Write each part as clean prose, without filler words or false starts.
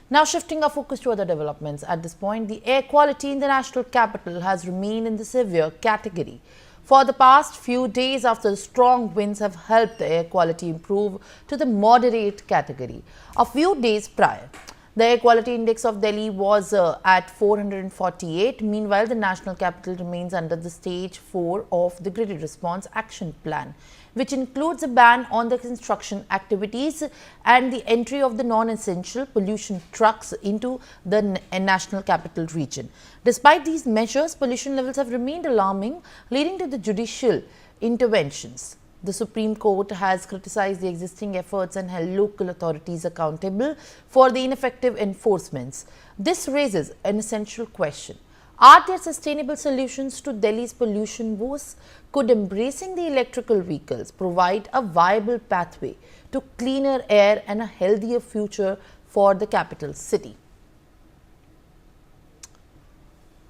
Now shifting our focus to other developments. At this point, the air quality in the national capital has remained in the severe category. For the past few days after the strong winds have helped the air quality improve to the moderate category. A few days prior, the air quality index of Delhi was at 448. Meanwhile, the national capital remains under the stage 4 of the Graded Response Action Plan, which includes a ban on the construction activities and the entry of the non-essential pollution trucks into the national capital region. Despite these measures, pollution levels have remained alarming, leading to the judicial interventions. The Supreme Court has criticized the existing efforts and held local authorities accountable for the ineffective enforcements. This raises an essential question. Are there sustainable solutions to Delhi's pollution woes? Could embracing the electrical vehicles provide a viable pathway to cleaner air and a healthier future for the capital city?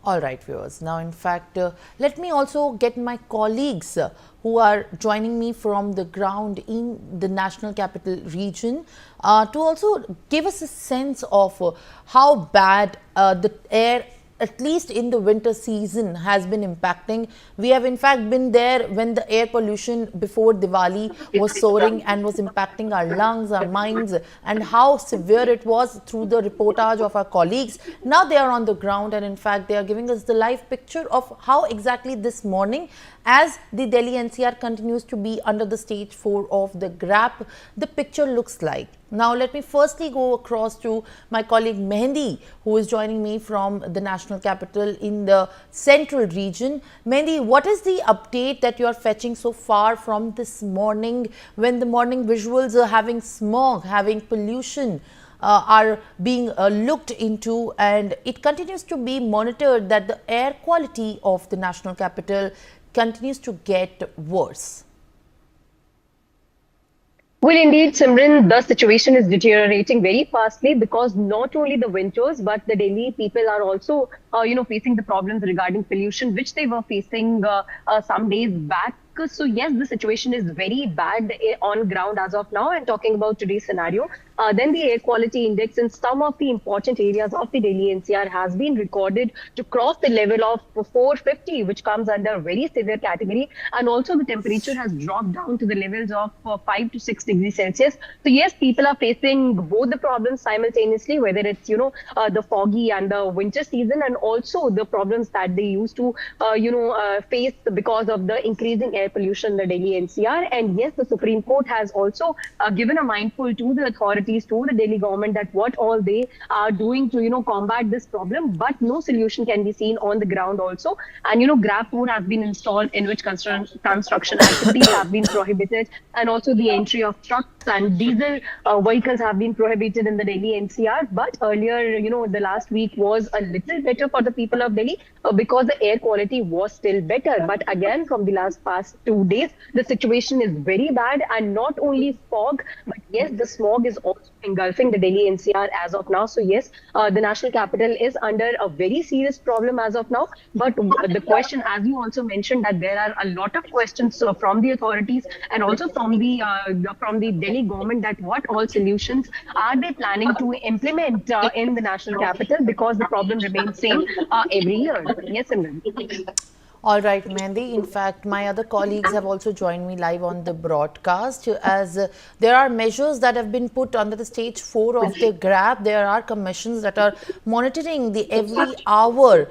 All right, viewers. Now, in fact, let me also get my colleagues who are joining me from the ground in the national capital region to also give us a sense of how bad the air, at least in the winter season, has been impacting. We have in fact been there when the air pollution before Diwali was soaring and was impacting our lungs, our minds, and how severe it was through the reportage of our colleagues. Now they are on the ground and in fact they are giving us the live picture of how exactly this morning, as the Delhi NCR continues to be under the stage 4 of the GRAP, the picture looks like. Now, let me firstly go across to my colleague Mehendi, who is joining me from the national capital in the central region. Mehendi, what is the update that you are fetching so far from this morning, when the morning visuals are having smog, having pollution are being looked into, and it continues to be monitored that the air quality of the national capital continues to get worse? Well, indeed, Simran, the situation is deteriorating very fastly because not only the winters, but the Delhi people are also, facing the problems regarding pollution, which they were facing some days back. So yes, the situation is very bad on ground as of now. And talking about today's scenario, then the air quality index in some of the important areas of the Delhi NCR has been recorded to cross the level of 450, which comes under a very severe category. And also the temperature has dropped down to the levels of 5 to 6 degrees Celsius. So yes, people are facing both the problems simultaneously, whether it's, the foggy and the winter season, and also the problems that they used to, face because of the increasing air pollution in the Delhi NCR. And yes, the Supreme Court has also given a mindful to the authorities, to the Delhi government, that what all they are doing to, combat this problem, but no solution can be seen on the ground also. And, GRAP 4 has been installed, in which construction activities have been prohibited, and also the entry of trucks and diesel vehicles have been prohibited in the Delhi NCR. But earlier, the last week was a little better for the people of Delhi because the air quality was still better. But again, from the past 2 days, the situation is very bad, and not only fog, but yes, the smog is also engulfing the Delhi NCR as of now. So yes, the national capital is under a very serious problem as of now. But the question, as you also mentioned, that there are a lot of questions from the authorities and also from the Delhi government, that what all solutions are they planning to implement in the national capital, because the problem remains same every year. Yes, Imran. All right, Mehendi. In fact, my other colleagues have also joined me live on the broadcast, as there are measures that have been put under the stage 4 of the GRAP. There are commissions that are monitoring the every hour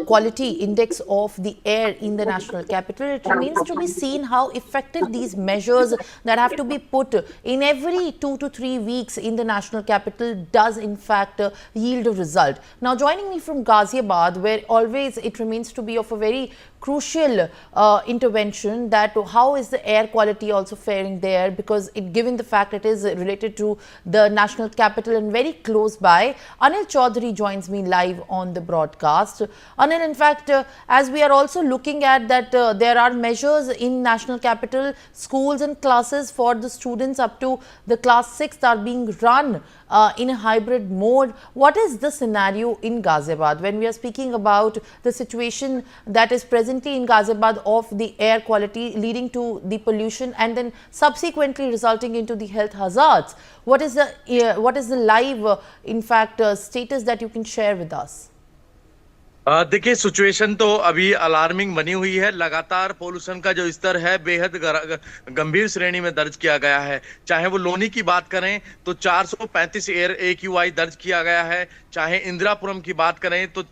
quality index of the air in the national capital. It remains to be seen how effective these measures that have to be put in every 2 to 3 weeks in the national capital does in fact yield a result. Now, joining me from Ghaziabad, where always it remains to be of a very crucial intervention, that how is the air quality also faring there, because given the fact it is related to the national capital and very close by. Anil Chaudhary joins me live on the broadcast. Anil, in fact, as we are also looking at that there are measures in national capital, schools and classes for the students up to the class 6th are being run in a hybrid mode. What is the scenario in Ghaziabad when we are speaking about the situation that is present presently in Ghaziabad of the air quality leading to the pollution and then subsequently resulting into the health hazards? What is the live, in fact, status that you can share with us? देखिए, situation तो अभी alarming बनी हुई है। लगातार pollution का जो स्तर है बेहद गंभीर श्रेणी में दर्ज किया गया है। चाहे वो लोनी की बात करें तो 435 एयर AQI दर्ज किया गया है, चाहे इंदिरापुरम की बात करें तो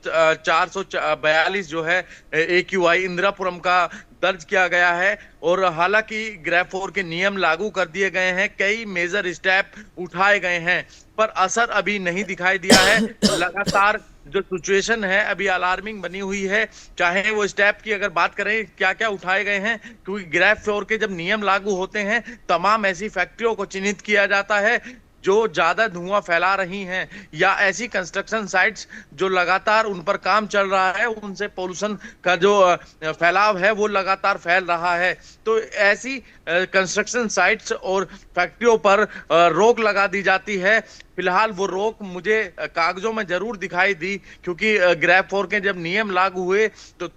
442 जो है AQI इंदिरापुरम का दर्ज किया गया है। और हालांकि ग्रेड 4 के नियम लागू कर दिए गए हैं, कई मेजर स्टेप उठाए गए हैं, पर असर अभी नहीं दिखाई दिया है। लगातार जो सिचुएशन है अभी अलार्मिंग बनी हुई है। चाहे वो स्टेप की अगर बात करें क्या क्या उठाए गए हैं, क्योंकि ग्रेड 4 के जब नियम लागू होते हैं तमाम ऐसी फैक्ट्रियों को चिन्हित किया जाता है जो ज्यादा धुआं फैला रही हैं, या ऐसी कंस्ट्रक्शन साइट्स जो लगातार उन पर काम चल रहा है, उनसे पोल्यूशन का जो फैलाव है वो लगातार फैल रहा है। तो ऐसी कंस्ट्रक्शन साइट्स और फैक्ट्रियों पर रोक लगा दी जाती है। फिलहाल वो रोक मुझे कागजों में जरूर दिखाई दी, क्योंकि ग्रेड 4 के जब नियम लागू हुए तो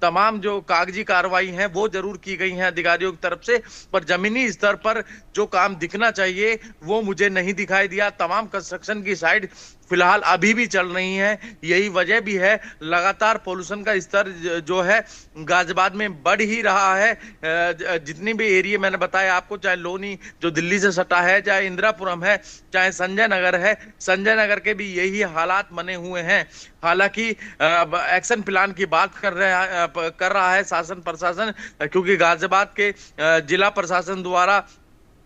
तमाम जो कागजी कार्रवाई हैं वो जरूर की गई हैं अधिकारियों की तरफ से, पर जमीनी स्तर पर जो काम दिखना चाहिए वो मुझे नहीं दिखाई दिया। तमाम कंस्ट्रक्शन की साइड फिलहाल अभी भी चल रही हैं। यही वजह भी है, लगातार पोल्यूशन का स्तर जो है गाजियाबाद में बढ़ ही रहा है। जितनी भी एरिया मैंने बताया आपको, चाहे लोनी जो दिल्ली से सटा है, चाहे इंदिरापुरम है, चाहे संजय नगर है, संजय नगर के भी यही हालात बने हुए हैं। हालांकि एक्शन प्लान की बात कर रहा है शासन प्रशासन, क्योंकि गाजियाबाद के जिला प्रशासन द्वारा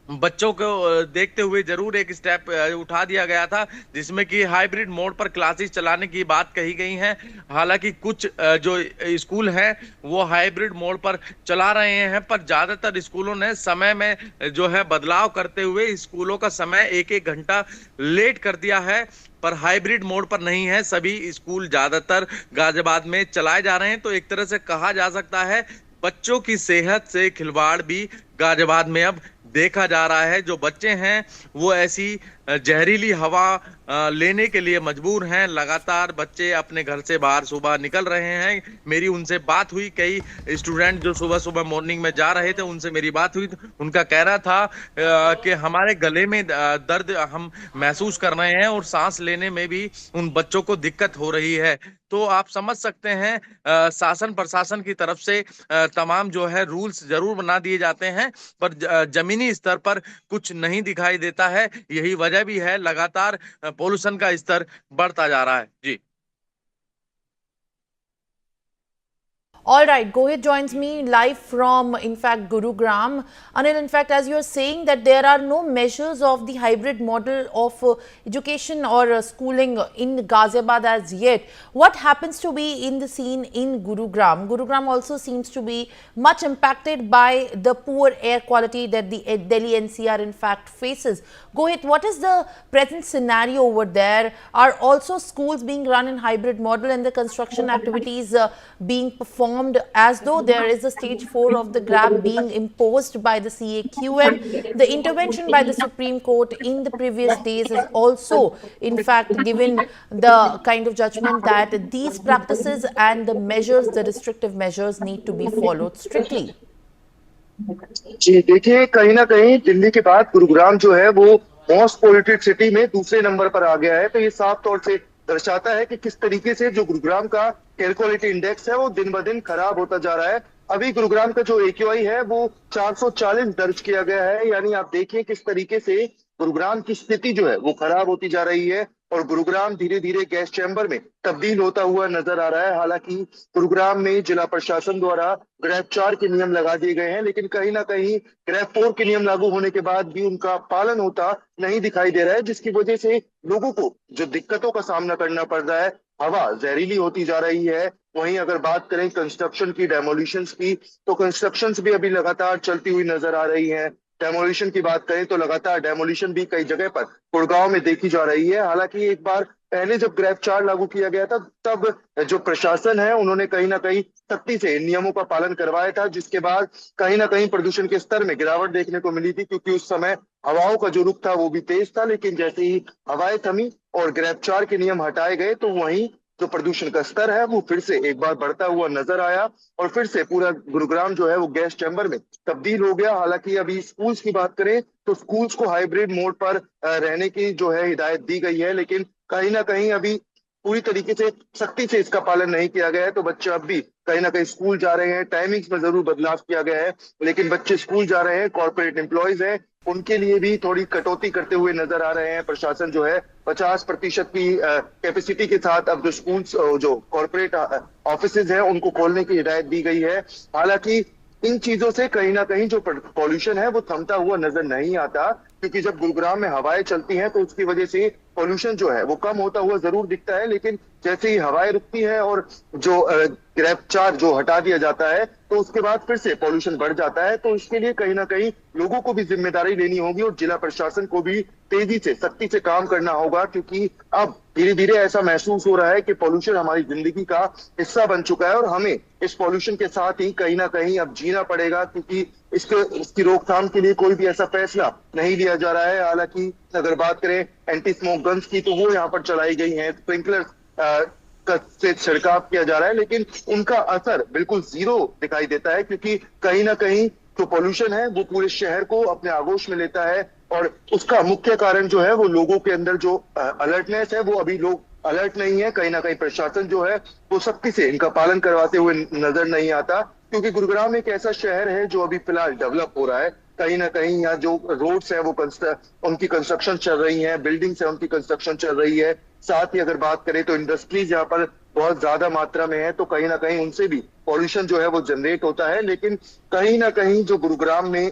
बच्चों को देखते हुए जरूर एक स्टेप उठा दिया गया था, जिसमें कि हाइब्रिड मोड पर क्लासेस चलाने की बात कही गई है। हालांकि कुछ जो स्कूल हैं वो हाइब्रिड मोड पर चला रहे हैं, पर ज्यादातर स्कूलों ने समय में जो है बदलाव करते हुए स्कूलों का समय एक एक घंटा लेट कर दिया है, पर हाइब्रिड मोड पर नहीं है। सभी स्कूल ज्यादातर गाजियाबाद में चलाए जा रहे हैं। तो एक तरह से कहा जा सकता है बच्चों की सेहत से खिलवाड़ भी गाजियाबाद में अब देखा जा रहा है। जो बच्चे हैं वो ऐसी जहरीली हवा लेने के लिए मजबूर हैं। लगातार बच्चे अपने घर से बाहर सुबह निकल रहे हैं। मेरी उनसे बात हुई, कई स्टूडेंट जो सुबह सुबह मॉर्निंग में जा रहे थे उनसे मेरी बात हुई, तो उनका कहना था कि हमारे गले में दर्द हम महसूस कर रहे हैं और सांस लेने में भी उन बच्चों को दिक्कत हो रही है। तो आप समझ सकते हैं शासन प्रशासन की तरफ से तमाम जो है रूल्स जरूर बना दिए जाते हैं, पर जमीनी स्तर पर कुछ नहीं दिखाई देता है। यही वजह भी है, लगातार पोल्यूशन का स्तर बढ़ता जा रहा है। जी। All right, Gohit joins me live from, in fact, Gurugram. Anil, in fact, as you are saying that there are no measures of the hybrid model of education or schooling in Ghaziabad as yet. What happens to be in the scene in Gurugram? Gurugram also seems to be much impacted by the poor air quality that the Delhi NCR in fact faces. Gohit, what is the present scenario over there? Are also schools being run in hybrid model and the construction activities being performed as though there is a stage 4 of the GRAP being imposed by the CAQM? The intervention by the Supreme Court in the previous days has also in fact given the kind of judgment that these practices and the measures, the restrictive measures, need to be followed strictly. जी देखिए, कहीं ना कहीं दिल्ली के बाद गुरुग्राम जो है वो most polluted city में दूसरे नंबर पर आ गया है। तो ये साफ तौर से दर्शाता है कि किस तरीके से जो गुरुग्राम का एयर क्वालिटी इंडेक्स है वो दिन ब दिन खराब होता जा रहा है। अभी गुरुग्राम का जो AQI है वो 440 दर्ज किया गया है। यानी आप देखिए किस तरीके से गुरुग्राम की स्थिति जो है वो खराब होती जा रही है और गुरुग्राम धीरे धीरे गैस चैम्बर में तब्दील होता हुआ नजर आ रहा है। हालांकि गुरुग्राम में जिला प्रशासन द्वारा ग्रेड 4 के नियम लगा दिए गए हैं, लेकिन कहीं ना कहीं ग्रेड 4 के नियम लागू होने के बाद भी उनका पालन होता नहीं दिखाई दे रहा है, जिसकी वजह से लोगों को जो दिक्कतों का सामना करना पड़ रहा है। हवा जहरीली होती जा रही है। वहीं अगर बात करें कंस्ट्रक्शन की, डेमोलिशंस की, तो कंस्ट्रक्शंस भी अभी लगातार चलती हुई नजर आ रही है। डेमोलिशन की बात करें तो लगातार डेमोलिशन भी कई जगह पर गुड़गांव में देखी जा रही है। हालांकि एक बार पहले जब ग्रेड 4 लागू किया गया था तब जो प्रशासन है उन्होंने कहीं ना कहीं सख्ती से इन नियमों का पालन करवाया था, जिसके बाद कहीं ना कहीं प्रदूषण के स्तर में गिरावट देखने को मिली थी, क्योंकि उस समय हवाओं का जो रुख था वो भी तेज था। लेकिन जैसे ही हवाएं थमी और ग्रेड 4 के नियम हटाए गए तो वहीं जो प्रदूषण का स्तर है वो फिर से एक बार बढ़ता हुआ नजर आया और फिर से पूरा गुरुग्राम जो है वो गैस चैम्बर में तब्दील हो गया। हालांकि अभी स्कूल्स की बात करें तो स्कूल्स को हाइब्रिड मोड पर रहने की जो है हिदायत दी गई है, लेकिन कहीं ना कहीं अभी पूरी तरीके से सख्ती से इसका पालन नहीं किया गया है। तो बच्चे अब भी कहीं ना कहीं स्कूल जा रहे हैं, टाइमिंग्स में जरूर बदलाव किया गया है, लेकिन बच्चे स्कूल जा रहे हैं। कॉर्पोरेट एम्प्लॉयज हैं, उनके लिए भी थोड़ी कटौती करते हुए नजर आ रहे हैं। प्रशासन जो है 50% की कैपेसिटी के साथ अब जो स्कूल्स, जो कॉर्पोरेट ऑफिसेज हैं, उनको खोलने की हिदायत दी गई है। हालांकि इन चीजों से कहीं ना कहीं जो पॉल्यूशन है वो थमता हुआ नजर नहीं आता, क्योंकि जब गुरुग्राम में हवाएं चलती हैं तो उसकी वजह से पॉल्यूशन जो है वो कम होता हुआ जरूर दिखता है, लेकिन जैसे ही हवाएं रुकती है और जो ग्रेप 4 जो हटा दिया जाता है तो उसके बाद फिर से पॉल्यूशन बढ़ जाता है। तो इसके लिए कहीं ना कहीं लोगों को भी जिम्मेदारी लेनी होगी और जिला प्रशासन को भी तेजी से सख्ती से काम करना होगा, क्योंकि अब धीरे धीरे ऐसा महसूस हो रहा है कि पॉल्यूशन हमारी जिंदगी का हिस्सा बन चुका है और हमें इस पॉल्यूशन के साथ ही कहीं ना कहीं अब जीना पड़ेगा, क्योंकि इसकी रोकथाम के लिए कोई भी ऐसा फैसला नहीं लिया जा रहा है। हालांकि अगर बात करें एंटी स्मोक गन्स की तो वो यहाँ पर चलाई गई हैं, स्प्रिंकलर से छिड़काव किया जा रहा है, लेकिन उनका असर बिल्कुल जीरो दिखाई देता है, क्योंकि कहीं ना कहीं जो पॉल्यूशन है वो पूरे शहर को अपने आगोश में लेता है और उसका मुख्य कारण जो है वो लोगों के अंदर जो अलर्टनेस है, वो अभी लोग अलर्ट नहीं है। कहीं ना कहीं प्रशासन जो है वो सख्ती से इनका पालन करवाते हुए नजर नहीं आता, क्योंकि गुरुग्राम एक ऐसा शहर है जो अभी फिलहाल डेवलप हो रहा है। कहीं ना कहीं यहाँ जो रोड्स है वो उनकी कंस्ट्रक्शन चल रही है, बिल्डिंग्स है उनकी कंस्ट्रक्शन चल रही है। साथ ही अगर बात करें तो इंडस्ट्रीज यहाँ पर बहुत ज्यादा मात्रा में है, तो कहीं ना कहीं उनसे भी पॉल्यूशन जो है वो जनरेट होता है। लेकिन कहीं ना कहीं जो गुरुग्राम में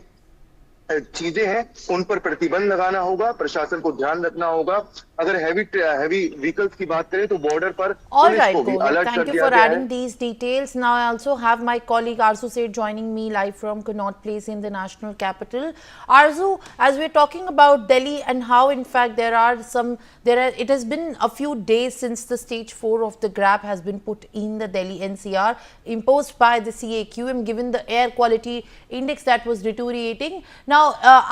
चीजें हैं उन पर प्रतिबंध लगाना होगा, प्रशासन को ध्यान रखना होगा। अगर हैवी व्हीकल्स की बात करें तो बॉर्डर पर All पुलिस right, को भी Govind. अलर्ट Thank कर you दिया for गया adding है। these details. Now I also have my colleague Arzu Seth joining me live from Connaught Place in the national capital. Arzu, as we're talking about Delhi and how in fact it has been a few days since the stage 4 of the GRAP has been put in the Delhi NCR imposed by the CAQM, given the air quality index that was deteriorating. Now,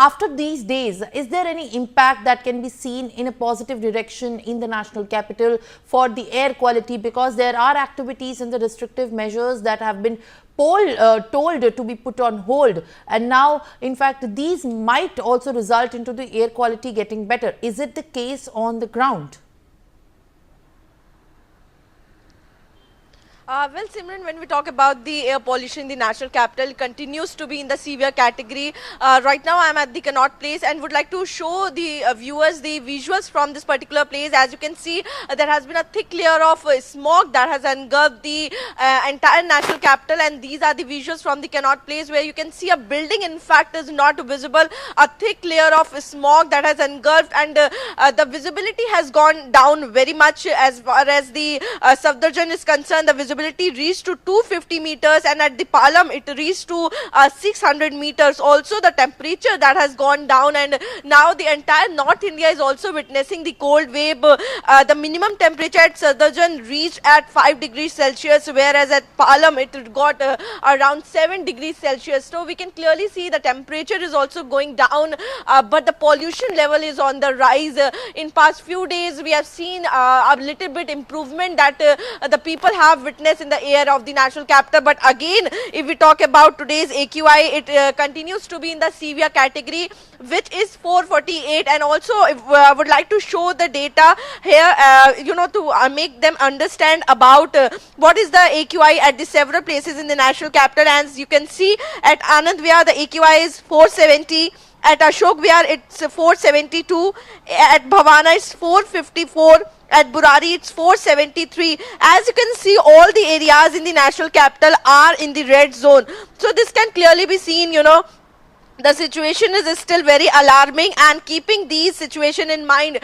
after these days, is there any impact that can be seen in a positive direction in the national capital for the air quality, because there are activities and the restrictive measures that have been told to be put on hold, and now in fact these might also result into the air quality getting better. Is it the case on the ground? Well, Simran, when we talk about the air pollution in the national capital, it continues to be in the severe category. Right now, I am at the Connaught Place and would like to show the viewers the visuals from this particular place. As you can see, there has been a thick layer of smog that has engulfed the entire national capital, and these are the visuals from the Connaught Place, where you can see a building, in fact, is not visible. A thick layer of smog that has engulfed, and the visibility has gone down very much as far as the Safdarjung is concerned. The visibility reached to 250 meters, and at the Palam it reached to 600 meters. Also, the temperature that has gone down, and now the entire North India is also witnessing the cold wave. The minimum temperature at Safdarjung reached at 5 degrees Celsius, whereas at Palam it got around 7 degrees Celsius. So we can clearly see the temperature is also going down, but the pollution level is on the rise. In past few days, we have seen a little bit improvement that the people have witnessed in the air of the national capital. But again, if we talk about today's AQI, it continues to be in the severe category, which is 448. And also, I would like to show the data here, to make them understand about what is the AQI at the several places in the national capital. As you can see, at Anand Vihar, the AQI is 470. At Ashok Vihar, it's 472. At Bhavana, it's 454. At Burari, it's 473. As you can see, all the areas in the national capital are in the red zone. So this can clearly be seen, the situation is still very alarming, and keeping these situation in mind,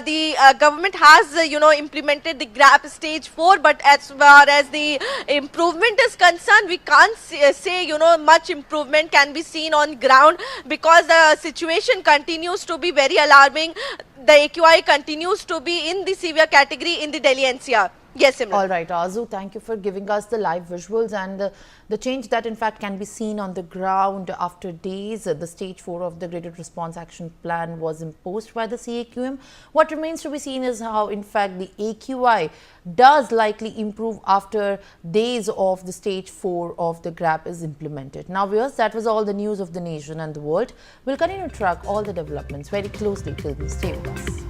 the government has implemented the GRAP stage 4, but as far as the improvement is concerned, we can't say much improvement can be seen on ground, because the situation continues to be very alarming. The AQI continues to be in the severe category in the Delhi NCR. Yes, Simran. All right, Azu, thank you for giving us the live visuals and the change that in fact can be seen on the ground after days. The stage 4 of the Graded Response Action Plan was imposed by the CAQM. What remains to be seen is how in fact the AQI does likely improve after days of the stage 4 of the GRAP is implemented. Now viewers, that was all the news of the nation and the world. We'll continue to track all the developments very closely till we stay with us.